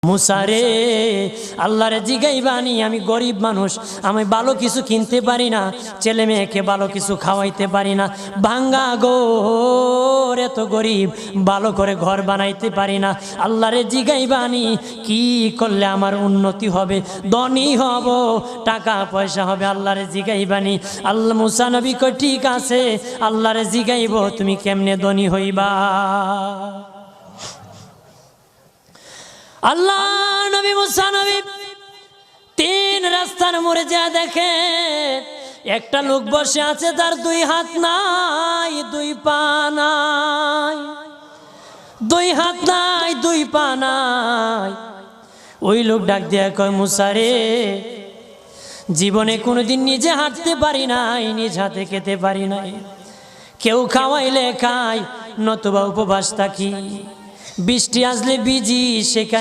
মুসারে আল্লাহরে জিগাইবানি, আমি গরিব মানুষ, আমি ভালো কিছু কিনতে পারি না, ছেলে মেয়েকে ভালো কিছু খাওয়াইতে পারি না, ভাঙ্গা ঘর, এত গরিব, ভালো করে ঘর বানাইতে পারি না। আল্লাহরে জিগাইবানি কি করলে আমার উন্নতি হবে, ধনী হব, টাকা পয়সা হবে। আল্লাহরে জিগাইবানি। আল্লাহ মুসা নবী কই ঠিক আছে, আল্লাহরে জিগাইব তুমি কেমনে ধনী হইবা। আল্লাহ নবী মুসা নবী তিন রাস্তার মোড়ে যা দেখে একটা লোক বসে আছে, তার দুই হাত নাই, দুই পা নাই, দুই হাত নাই, দুই পা নাই। ওই লোক ডাক দিয়া কয়, মুসা রে, জীবনে কোনোদিন নিজে হাঁটতে পারি নাই, নিজ হাতে খেতে পারি নাই, কেউ খাওয়াইলে খাই, নতুবা উপবাস থাকি, বৃষ্টি আসলে ভিজি, সেখানে